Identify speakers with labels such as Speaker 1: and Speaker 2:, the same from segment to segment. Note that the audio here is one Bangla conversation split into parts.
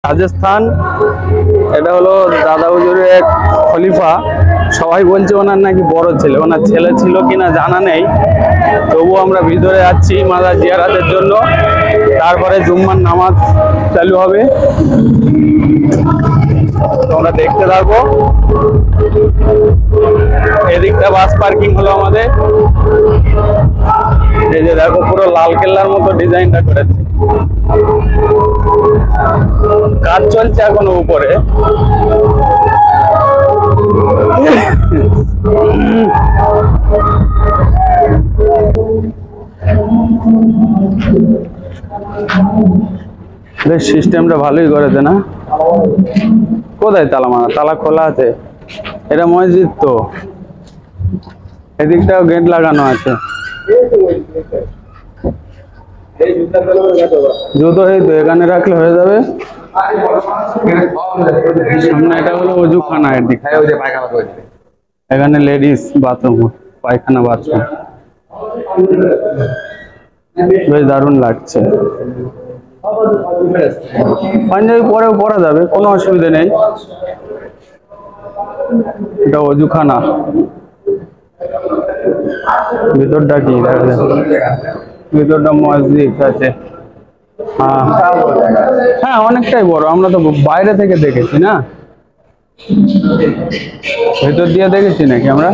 Speaker 1: রাজস্থান। এটা হলো দাদা হুজুরের এক খলিফা। সবাই বলছে ওনার নাকি বড় ছেলে, ওনার ছেলে ছিল কিনা জানা নেই। তবু আমরা ভিতরে যাচ্ছি মাজার জিয়ারাতের জন্য। তারপরে জুম্মার নামাজ চালু হবে, তোমরা দেখতে থাকো। এদিকটা বাস পার্কিং হলো আমাদের। এই যে দেখো পুরো লাল কেল্লার মতো ডিজাইনটা করেছে। কাজ চলছে এখনো উপরে। বেশ সিস্টেমটা ভালোই করেছে না? কোথায় তালা মারা? তালা খোলা আছে। এটা মসজিদ তো, এদিকটাও গেট লাগানো আছে। জুতো এই তো এখানে রাখলে হয়ে যাবে। সামনে এটা হলো অজুখানা, এর দিক এখানে লেডিস বাথরুম, পায়খানা বাথরুম। বেশ দারুণ লাগছে। পাঞ্জাবি পরেও পরা যাবে, কোনো অসুবিধা নেই। এটা অজুখানা। ভিতরটা কি দেখা যায়? ভিতরটা মসজিদ আছে। হ্যাঁ হ্যাঁ, অনেকটাই বড়। আমরা তো বাইরে থেকে দেখেছি না, ভেতর দিয়ে দেখেছি নাকি আমরা?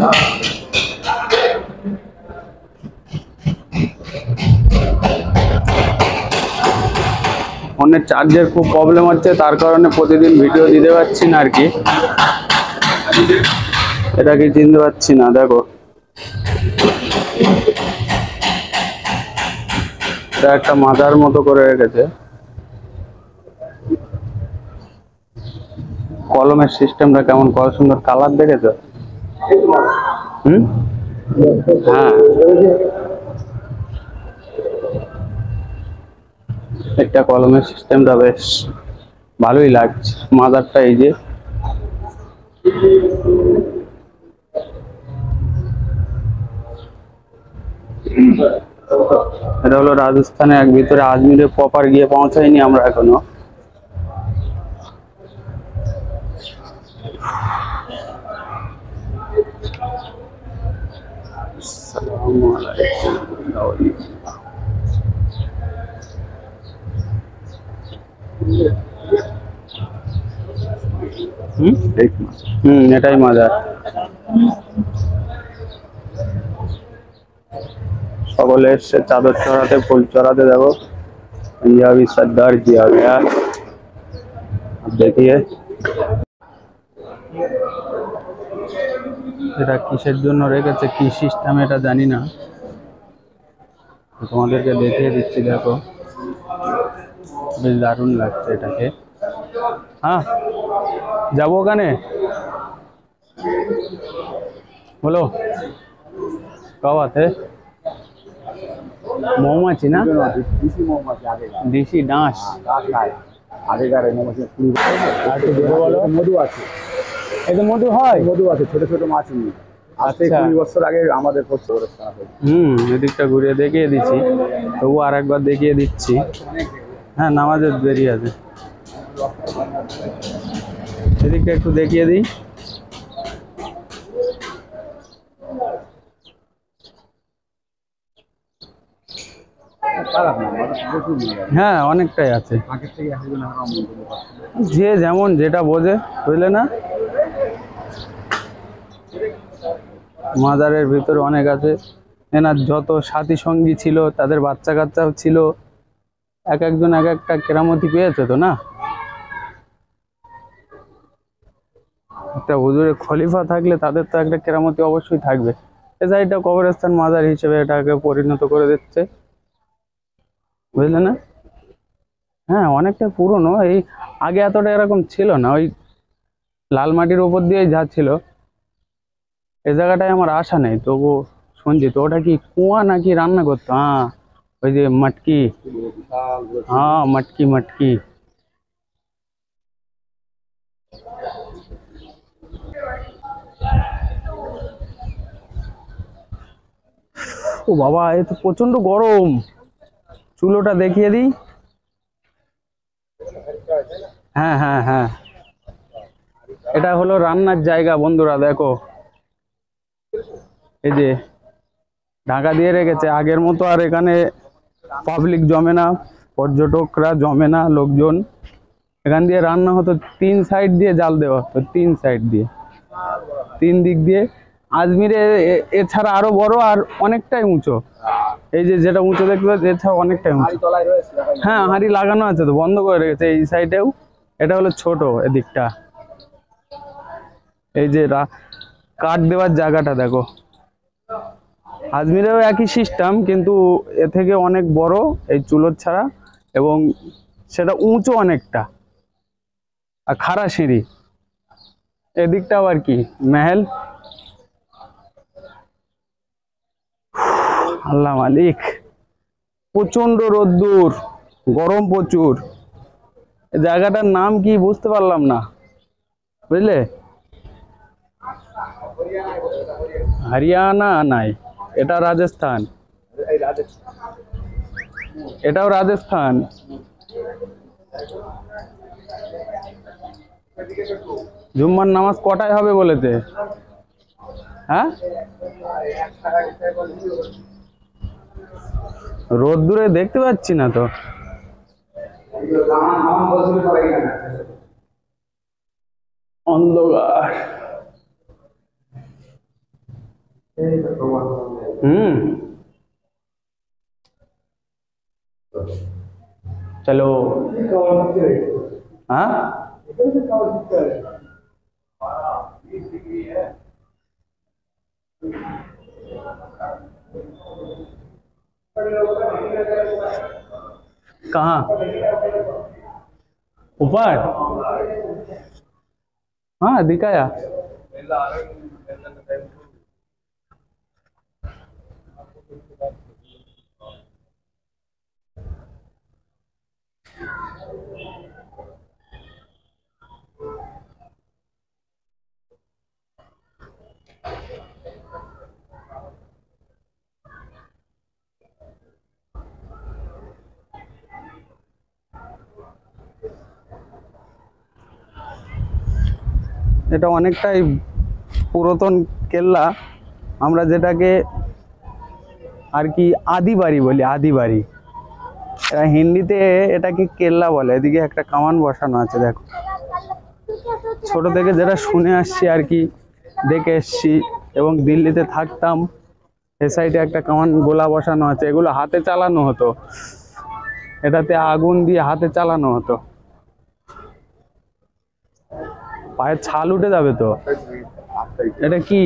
Speaker 1: ফোনের চার্জের খুব প্রবলেম হচ্ছে, তার কারণে প্রতিদিন ভিডিও দিতে পারছি না আর কি। এটা কি চিনতে পারছি না, দেখো এটা একটা মাজার মতো করে রেখেছে। কলমের সিস্টেমটা কেমন, কত সুন্দর কালার দেখেছো? হ্যাঁ, একটা কলমের সিস্টেমটা বেশ ভালোই লাগছে। মাজারটা এই যে এটা হলো রাজস্থানের এক ভিতরে। আজমিরে প্রপার গিয়ে পৌঁছাইনি আমরা এখনো। এটাই মাজার। সকলে এসছে চাদর চড়াতে, ফুল চড়াতে। দেখো पंजाबी सरदार किया गया। अब देखिए এটা কিসের জন্য রেখেছে, কি সিস্টেম এটা জানি না, তোমাদেরকে দেখিয়ে দিচ্ছি। দেখো বেশ দারুণ লাগছে এটাকে। হ্যাঁ যাবো ওখানে, বলো কব আছে? মৌমাছি না, দেশি ডাঁশ।
Speaker 2: আগেকার মৌমাছি মধু আছে,
Speaker 1: এই তো মধু হয়,
Speaker 2: মধু আছে, ছোট ছোট মাছ। আজ থেকে 20 বছর আগে আমাদের
Speaker 1: এদিকটা ঘুরিয়ে দেখিয়ে দিচ্ছি, তবু আর একবার দেখিয়ে দিচ্ছি। হ্যাঁ নামাজের দেরি আছে, এদিকটা একটু দেখিয়ে দিই। হ্যাঁ অনেকটাই আছে, যে যেমন যেটা বোঝে, বুঝলে না? মাজারের ভিতরে অনেক আছে। এনার যত সাথী সঙ্গী ছিল, তাদের বাচ্চা কাচ্চাও ছিল। এক একজন এক একটা কেরামতি পেয়েছে তো না? একটা হুজুরের খলিফা থাকলে তাদের তো একটা কেরামতি অবশ্যই থাকবে। এছাড়া এটা কবরস্থান মাজার হিসেবে এটাকে পরিণত করে দিচ্ছে, বুঝলে না? হ্যাঁ অনেকটা পুরনো। এই আগে এতটা এরকম ছিল না, ওই লাল মাটির উপর দিয়ে যা ছিল। এই জায়গাটায় আমার আশা নেই, তবু শুনছি তো ওটা কি কুয়া নাকি রান্না করতো। হ্যাঁ ওই যে মটকি, হ্যাঁ মটকি মটকি। ও বাবা, এ তো প্রচন্ড গরম। চুলোটা দেখিয়ে দিই। হ্যাঁ হ্যাঁ হ্যাঁ, এটা হলো রান্নার জায়গা বন্ধুরা, দেখো এই যে ঢাকা দিয়ে রেখেছে। আগের মতো আর এখানে পাবলিক জমে না, পর্যটকরা জমে না, লোকজন। এখান দিয়ে রান্না হতো, 3 সাইড দিয়ে জাল দেওয়া হতো, 3 সাইড দিয়ে, 3 দিক দিয়ে। আজমিরে এছাড়া আরো বড় আর অনেকটাই উঁচু। এই যে যেটা উঁচু দেখতে পাচ্ছি, এছাড়া অনেকটাই উঁচু।
Speaker 2: তলায় রয়েছে
Speaker 1: হ্যাঁ, হাঁড়ি লাগানো আছে তো, বন্ধ করে রেখেছে এই সাইডেও। এটা হলো ছোট এদিকটা। এই যে কাঠ দেওয়ার জায়গাটা দেখো, আজমিরেও একই সিস্টেম, কিন্তু এ থেকে অনেক বড় এই চুলোর ছাড়া, এবং সেটা উঁচু অনেকটা, আর খাড়া সিঁড়ি। এদিকটাও আর কি মেহেল। আল্লাহ মালিক, প্রচন্ড রোদ্দুর, গরম প্রচুর। এই জায়গাটার নাম কি বুঝতে পারলাম না, বুঝলে? হরিয়ানা নাই, এটা রাজস্থান।
Speaker 2: এই রাজস্থান।
Speaker 1: এটাও রাজস্থান। জুম্মার নামাজ কটায় হবে বলেছে? হ্যাঁ, রোদ্দুরে দেখতে পাচ্ছি না তো। অন্ধকার। হুম, চলো। हाँ, कहाँ? ऊपर? हाँ, दिखाया। এটা অনেকটাই পুরাতন কেল্লা, আমরা যেটাকে আর কি আদি বাড়ি বলি, আদি বাড়ি। এরা হিন্দিতে এটাকে কেল্লা বলে। এদিকে একটা কামান বসানো আছে দেখো, ছোট থেকে যেটা শুনে আসছি আর কি, দেখে এসছি, এবং দিল্লিতে থাকতাম। এ সাইডে একটা কামান গোলা বসানো আছে, এগুলো হাতে চালানো হতো, এটাতে আগুন দিয়ে হাতে চালানো হতো। পায়ের ছাল উঠে যাবে তো। এটা কি,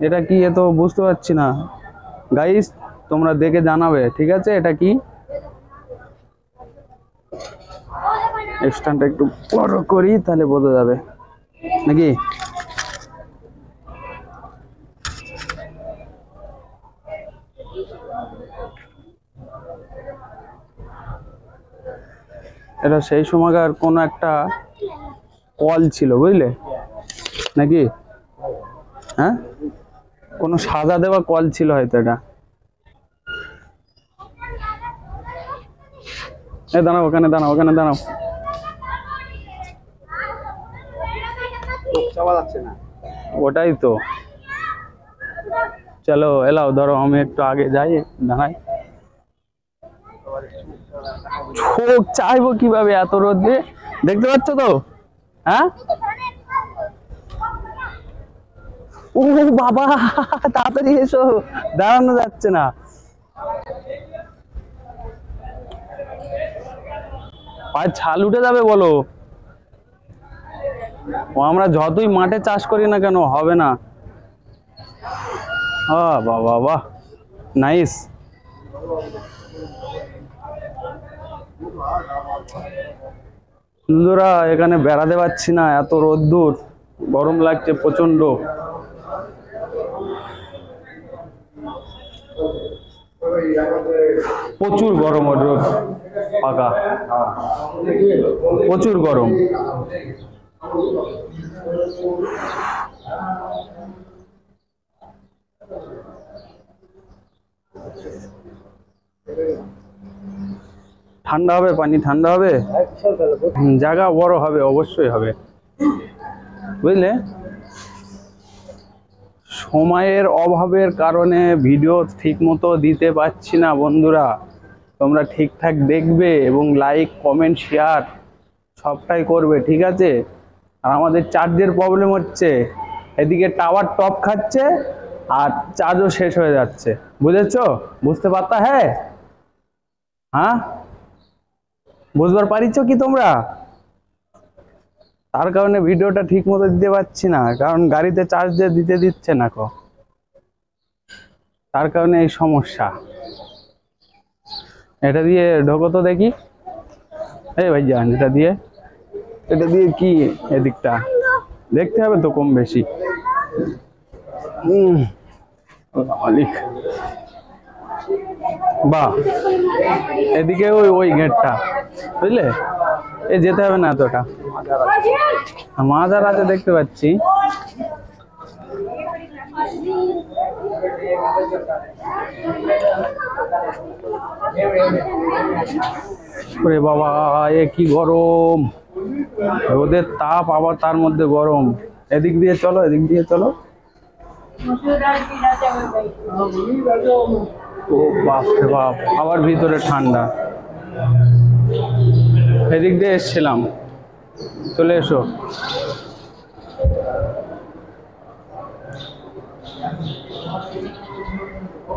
Speaker 1: এটা কি এ তো বুঝতে পারছি না গাইস, তোমরা দেখে জানাবে, ঠিক আছে? এটা কি? স্ট্যান্ডটা একটু বড় করি, তাহলে বোঝা যাবে নাকি। এটা সেই সময়কার কোন একটা কল ছিল, বুঝলে নাকি? হ্যাঁ, কোনো সাজা দেওয়া কল ছিল হয়তো এটা। এ দাঁড়াও, ওখানে দাঁড়াও, ওখানে দাঁড়াও। ওটাই তো। চলো এলাও, ধরো আমি একটু আগে যাই, দাঁড়াই। চোখ চাইবো কিভাবে এত রোদে, দেখতে পাচ্ছ তো? হ্যাঁ, ও বাবা, তাড়াতাড়ি এসো, দাঁড়ানো যাচ্ছে না। পায়ের ছাল উঠে যাবে বলো। ও আমরা যতই মাঠে চাষ করি না কেন, হবে না। বাবা বাহ, নাইস। বন্ধুরা, এখানে বেড়াতে পারছি না, এত রোদ্দুর, গরম লাগছে প্রচন্ড। প্রচুর গরম, রোদ পাকা, প্রচুর গরম। ঠান্ডা হবে, পানি ঠান্ডা হবে, জায়গা বড় হবে, অবশ্যই হবে, বুঝলে। সময়ের অভাবের কারণে ভিডিও ঠিক মতো দিতে পারছি না বন্ধুরা। তোমরা ঠিকঠাক দেখবে এবং লাইক কমেন্ট শেয়ার সবটাই করবে, ঠিক আছে। আর আমাদের চার্জের প্রবলেম হচ্ছে, এদিকে টাওয়ার টপ খাচ্ছে আর চার্জও শেষ হয়ে যাচ্ছে, বুঝেছো? বুঝতে পারতা? হ্যাঁ হ্যাঁ, বুঝবার পারিছো কি তোমরা? তার কারণে ভিডিওটা ঠিক মতো দিতে পারছি না, কারণ গাড়িতে চার্জ দিতে দিচ্ছে না কো, তার কারণে এই সমস্যা। এটা দিয়ে ঢোকো তো দেখি, এই ভাইজান, এটা দিয়ে কি এদিকটা দেখতে হবে তো কম বেশি। মালিক, বাহ, এদিকে ওই ওই গেটটা, বুঝলে, এ যেতে হবে না এতটা, মাজার আছে দেখতে পাচ্ছি। ওরে বাবা, এ কি গরম, রোদের তাপ আবার তার মধ্যে গরম। এদিক দিয়ে চলো, এদিক দিয়ে চলো। ও বাপ রে বাপ, আবার ভিতরে ঠান্ডা। এদিক দিয়ে এসছিলাম, চলে এসো।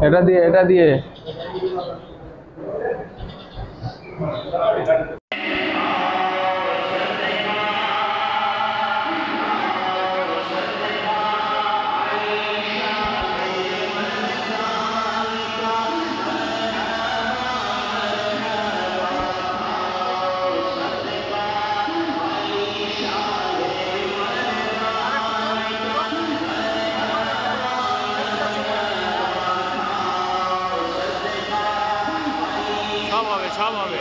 Speaker 1: এটা দিয়ে, এটা দিয়ে।
Speaker 3: সব হবে।